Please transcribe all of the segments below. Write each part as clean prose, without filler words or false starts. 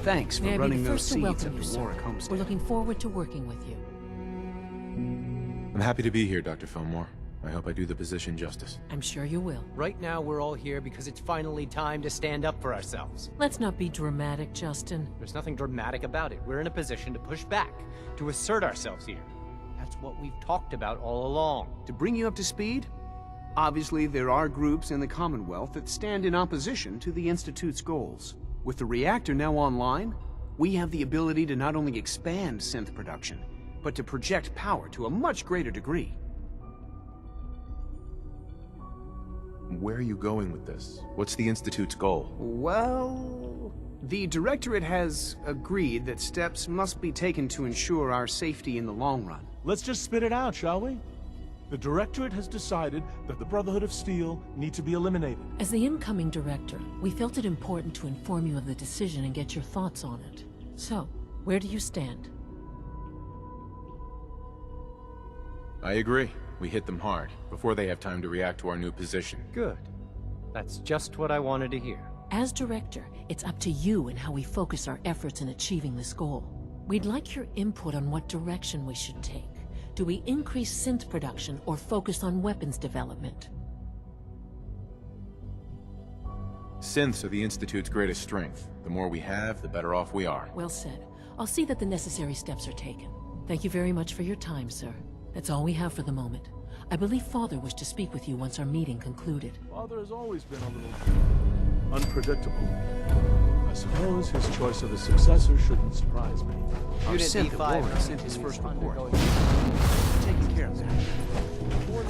Thanks for May I be running the those first to seeds welcome at you, the sir. Warwick homestead. We're looking forward to working with you. I'm happy to be here, Dr. Fillmore. I hope I do the position justice. I'm sure you will. Right now, we're all here because it's finally time to stand up for ourselves. Let's not be dramatic, Justin. There's nothing dramatic about it. We're in a position to push back, to assert ourselves here. That's what we've talked about all along. To bring you up to speed, obviously there are groups in the Commonwealth that stand in opposition to the Institute's goals. With the reactor now online, we have the ability to not only expand synth production, but to project power to a much greater degree. Where are you going with this? What's the Institute's goal? Well, the Directorate has agreed that steps must be taken to ensure our safety in the long run. Let's just spit it out, shall we? The Directorate has decided that the Brotherhood of Steel need to be eliminated. As the incoming director, we felt it important to inform you of the decision and get your thoughts on it. So, where do you stand? I agree. We hit them hard, before they have time to react to our new position. Good. That's just what I wanted to hear. As director, it's up to you and how we focus our efforts in achieving this goal. We'd like your input on what direction we should take. Do we increase synth production or focus on weapons development? Synths are the Institute's greatest strength. The more we have, the better off we are. Well said. I'll see that the necessary steps are taken. Thank you very much for your time, sir. That's all we have for the moment. I believe Father wished to speak with you once our meeting concluded. Father has always been a little unpredictable. I suppose his choice of a successor shouldn't surprise me. Our Unit synth at D5 Warwick sent his is first report. undergoing- Taking care of that.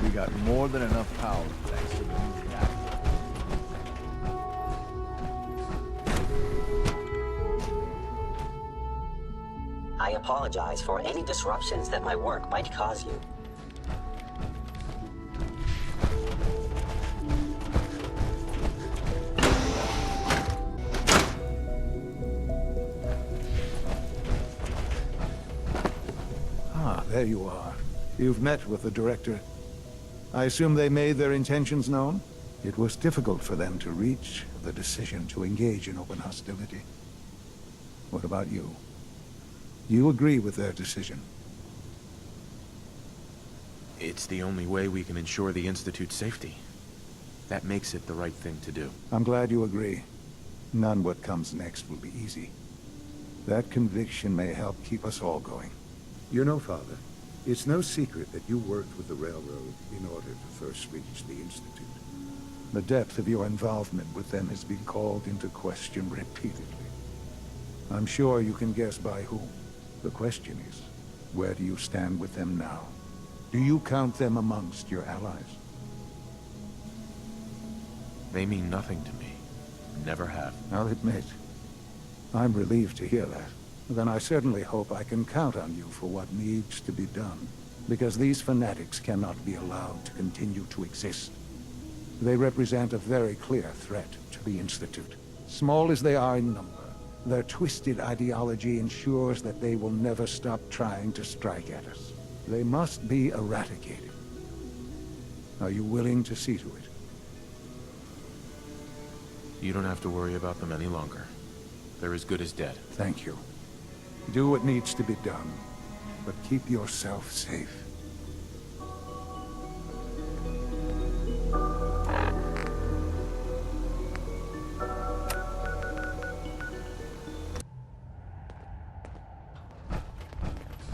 We got more than enough power thanks to the new reactor. I apologize for any disruptions that my work might cause you. Ah, there you are. You've met with the Director. I assume they made their intentions known? It was difficult for them to reach the decision to engage in open hostility. What about you? You agree with their decision? It's the only way we can ensure the Institute's safety. That makes it the right thing to do. I'm glad you agree. None what comes next will be easy. That conviction may help keep us all going. You know, Father, it's no secret that you worked with the Railroad in order to first reach the Institute. The depth of your involvement with them has been called into question repeatedly. I'm sure you can guess by whom. The question is, where do you stand with them now? Do you count them amongst your allies? They mean nothing to me. Never have. I'll admit, I'm relieved to hear that. Then I certainly hope I can count on you for what needs to be done, because these fanatics cannot be allowed to continue to exist. They represent a very clear threat to the Institute. Small as they are in number, their twisted ideology ensures that they will never stop trying to strike at us. They must be eradicated. Are you willing to see to it? You don't have to worry about them any longer. They're as good as dead. Thank you. Do what needs to be done, but keep yourself safe.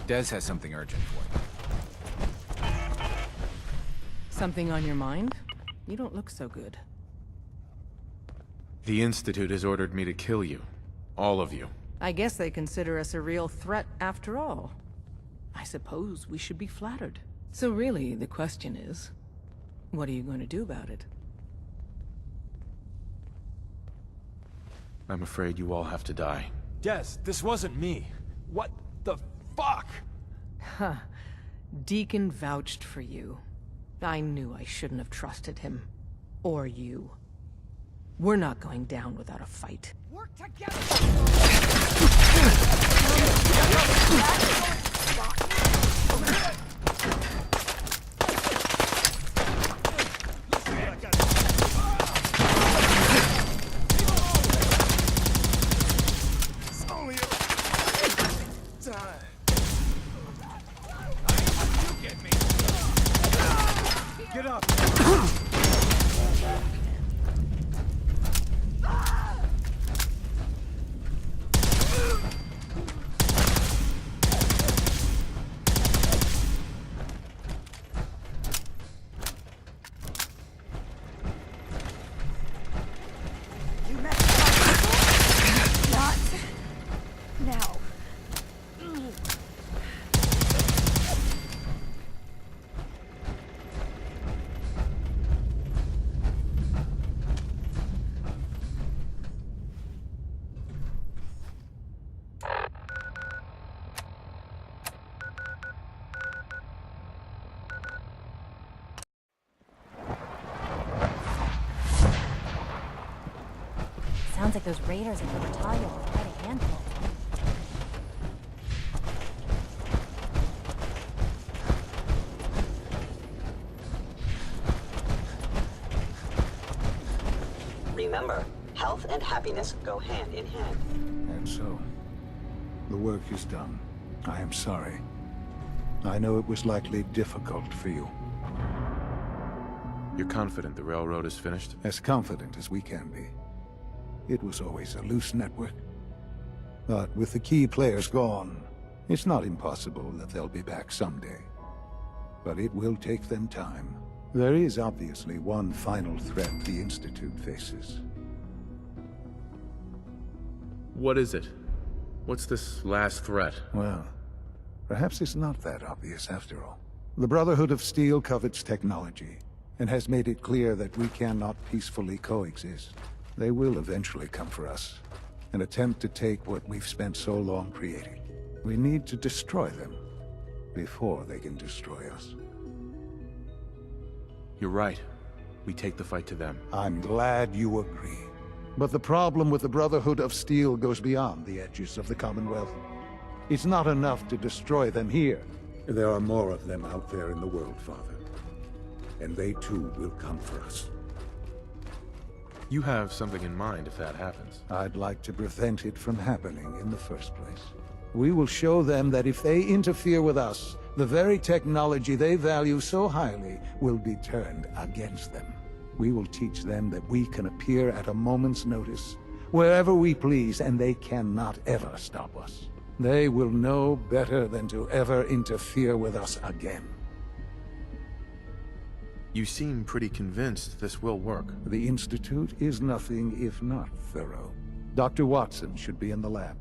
Des has something urgent for you. Something on your mind? You don't look so good. The Institute has ordered me to kill you. All of you. I guess they consider us a real threat after all. I suppose we should be flattered. So really, the question is, what are you going to do about it? I'm afraid you all have to die. Des, this wasn't me. What the fuck? Huh. Deacon vouched for you. I knew I shouldn't have trusted him. Or you. We're not going down without a fight. Work together! up! Sounds like those raiders at the battalion were quite a handful. Remember, health and happiness go hand in hand. And so, the work is done. I am sorry. I know it was likely difficult for you. You're confident the railroad is finished? As confident as we can be. It was always a loose network. But with the key players gone, it's not impossible that they'll be back someday. But it will take them time. There is obviously one final threat the Institute faces. What is it? What's this last threat? Well, perhaps it's not that obvious after all. The Brotherhood of Steel covets technology, and has made it clear that we cannot peacefully coexist. They will eventually come for us, and attempt to take what we've spent so long creating. We need to destroy them, before they can destroy us. You're right. We take the fight to them. I'm glad you agree. But the problem with the Brotherhood of Steel goes beyond the edges of the Commonwealth. It's not enough to destroy them here. There are more of them out there in the world, Father. And they too will come for us. You have something in mind if that happens. I'd like to prevent it from happening in the first place. We will show them that if they interfere with us, the very technology they value so highly will be turned against them. We will teach them that we can appear at a moment's notice, wherever we please, and they cannot ever stop us. They will know better than to ever interfere with us again. You seem pretty convinced this will work. The Institute is nothing if not thorough. Dr. Watson should be in the lab.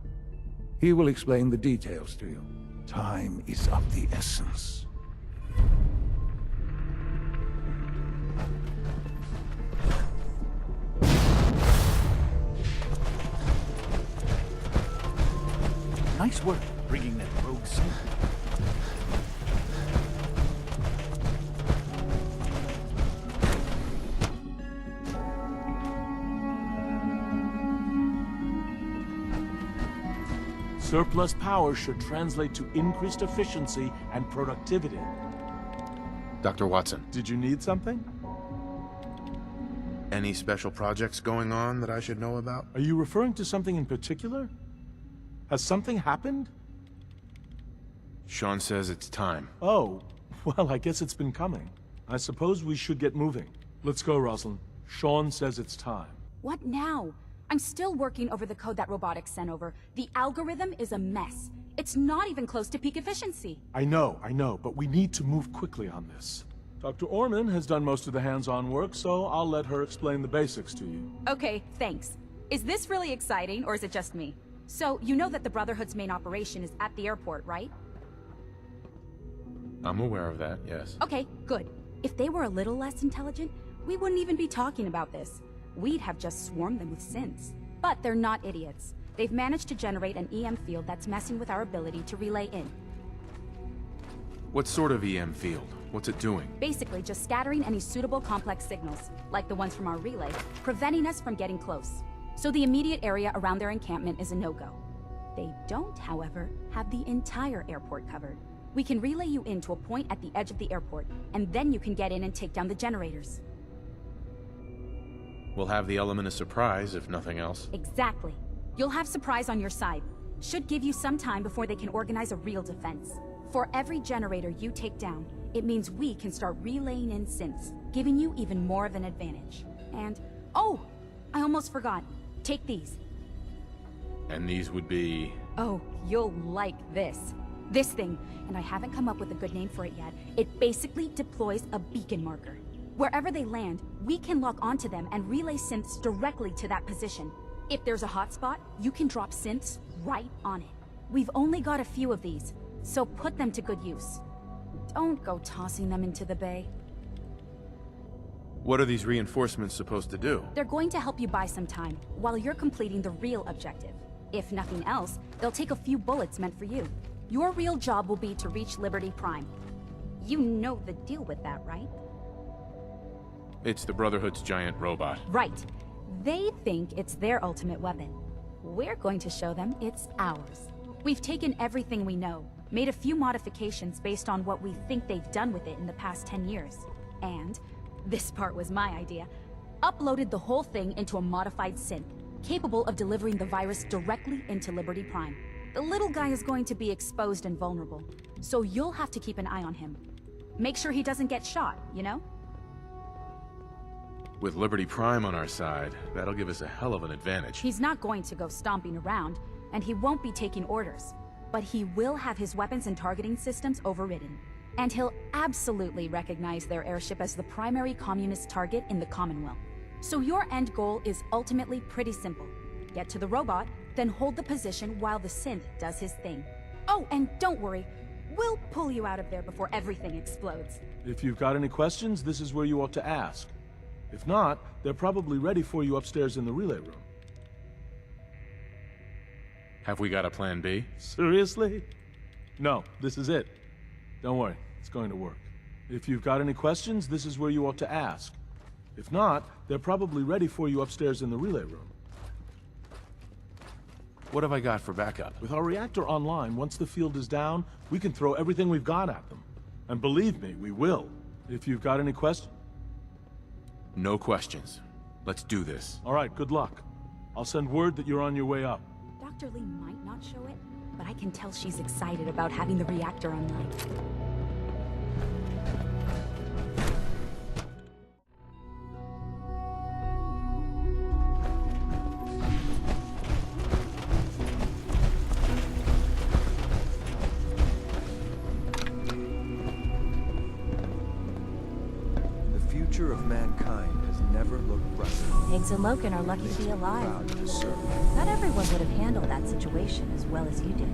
He will explain the details to you. Time is of the essence. Nice work bringing that rogue sneaker. Surplus power should translate to increased efficiency and productivity. Dr. Watson, Did you need something? any special projects going on that I should know about? Are you referring to something in particular? Has something happened? Sean says it's time. Oh, well, I guess it's been coming. I suppose we should get moving. Let's go, Rosalind. Sean says it's time. What now? I'm still working over the code that robotics sent over. The algorithm is a mess. It's not even close to peak efficiency. I know, but we need to move quickly on this. Dr. Orman has done most of the hands-on work, so I'll let her explain the basics to you. Okay, thanks. Is this really exciting, or is it just me? So, you know that the Brotherhood's main operation is at the airport, right? I'm aware of that, yes. Okay, good. If they were a little less intelligent, we wouldn't even be talking about this. We'd have just swarmed them with synths. But they're not idiots. They've managed to generate an EM field that's messing with our ability to relay in. What sort of EM field? What's it doing? Basically just scattering any suitable complex signals, like the ones from our relay, preventing us from getting close. So the immediate area around their encampment is a no-go. They don't, however, have the entire airport covered. We can relay you in to a point at the edge of the airport, and then you can get in and take down the generators. We'll have the element of surprise, if nothing else. Exactly. You'll have surprise on your side. Should give you some time before they can organize a real defense. For every generator you take down, it means we can start relaying in synths, giving you even more of an advantage. And, oh, I almost forgot. Take these. And these would be... Oh, you'll like this. This thing, and I haven't come up with a good name for it yet, it basically deploys a beacon marker. Wherever they land, we can lock onto them and relay synths directly to that position. If there's a hotspot, you can drop synths right on it. We've only got a few of these, so put them to good use. Don't go tossing them into the bay. What are these reinforcements supposed to do? They're going to help you buy some time, while you're completing the real objective. If nothing else, they'll take a few bullets meant for you. Your real job will be to reach Liberty Prime. You know the deal with that, right? It's the Brotherhood's giant robot. Right. They think it's their ultimate weapon. We're going to show them it's ours. We've taken everything we know, made a few modifications based on what we think they've done with it in the past 10 years. And, this part was my idea, uploaded the whole thing into a modified synth, capable of delivering the virus directly into Liberty Prime. The little guy is going to be exposed and vulnerable, so you'll have to keep an eye on him. Make sure he doesn't get shot, you know? With Liberty Prime on our side, that'll give us a hell of an advantage. He's not going to go stomping around, and he won't be taking orders. But he will have his weapons and targeting systems overridden. And he'll absolutely recognize their airship as the primary communist target in the Commonwealth. So your end goal is ultimately pretty simple. Get to the robot, then hold the position while the synth does his thing. Oh, and don't worry, we'll pull you out of there before everything explodes. If you've got any questions, this is where you ought to ask. If not, they're probably ready for you upstairs in the relay room. Have we got a plan B? Seriously? No, this is it. Don't worry, it's going to work. If you've got any questions, this is where you ought to ask. If not, they're probably ready for you upstairs in the relay room. What have I got for backup? With our reactor online, once the field is down, we can throw everything we've got at them. And believe me, we will. If you've got any questions... No questions. Let's do this. All right, good luck. I'll send word that you're on your way up. Dr. Lee might not show it, but I can tell she's excited about having the reactor online. The future of mankind has never looked brighter. Higgs and Loken are lucky to be alive. Proud to serve. Not everyone would have handled that situation as well as you did.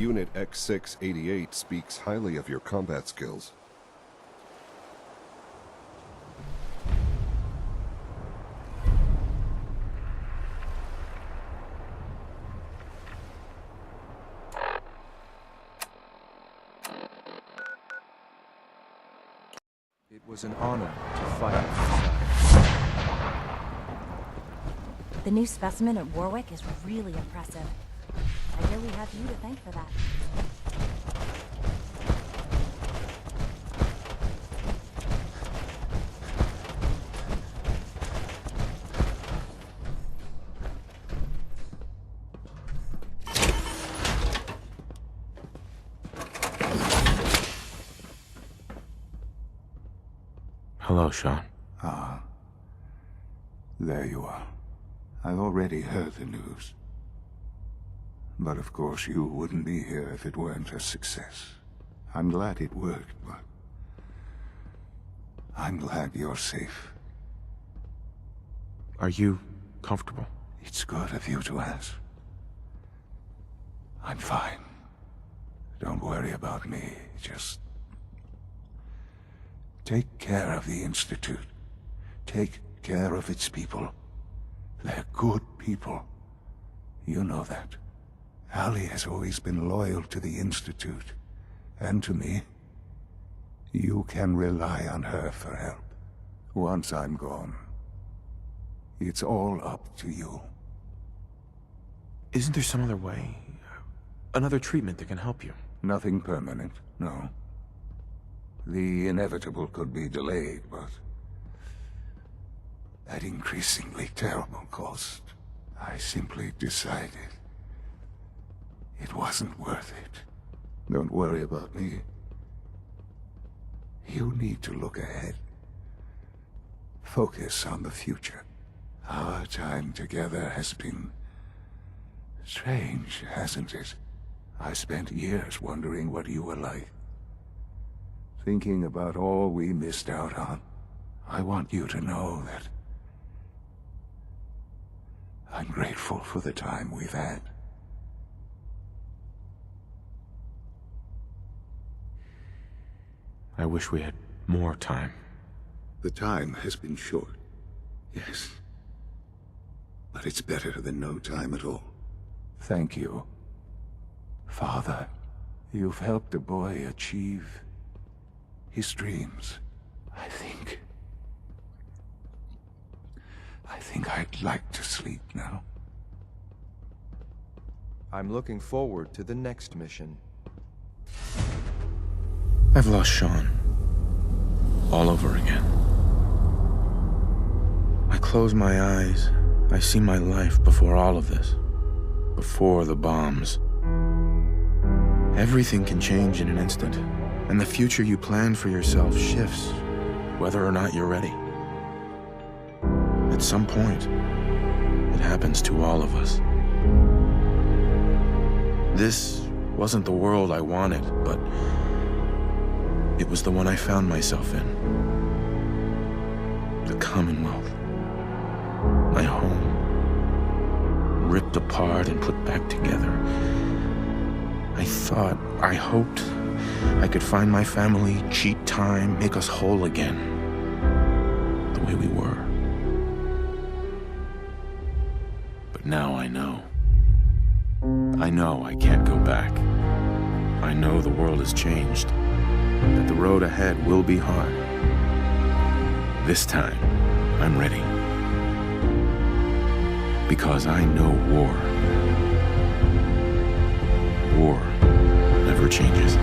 Unit X688 speaks highly of your combat skills. It was an honor to fight. The new specimen at Warwick is really impressive. I hear we have you to thank for that. Hello, Sean. Ah. There you are. I've already heard the news. But of course you wouldn't be here if it weren't a success. I'm glad it worked, but I'm glad you're safe. Are you comfortable? It's good of you to ask. I'm fine. Don't worry about me. Just take care of the Institute. Take care of its people. They're good people. You know that. Allie has always been loyal to the Institute, and to me. You can rely on her for help. Once I'm gone, it's all up to you. Isn't there some other way? Another treatment that can help you? Nothing permanent, no. The inevitable could be delayed, but at increasingly terrible cost, I simply decided it wasn't worth it. Don't worry about me. You need to look ahead. Focus on the future. Our time together has been strange, hasn't it? I spent years wondering what you were like. Thinking about all we missed out on. I want you to know that I'm grateful for the time we've had. I wish we had more time. The time has been short, yes. But it's better than no time at all. Thank you. Father, you've helped a boy achieve his dreams. I think I'd like to sleep now. I'm looking forward to the next mission. I've lost Sean. All over again. I close my eyes. I see my life before all of this. Before the bombs. Everything can change in an instant. And the future you plan for yourself shifts, whether or not you're ready. At some point, it happens to all of us. This wasn't the world I wanted, but it was the one I found myself in. The Commonwealth. My home. Ripped apart and put back together. I hoped I could find my family, cheat time, make us whole again. The way we were. But now I know. I know I can't go back. I know the world has changed. That the road ahead will be hard. This time, I'm ready. Because I know war. War never changes.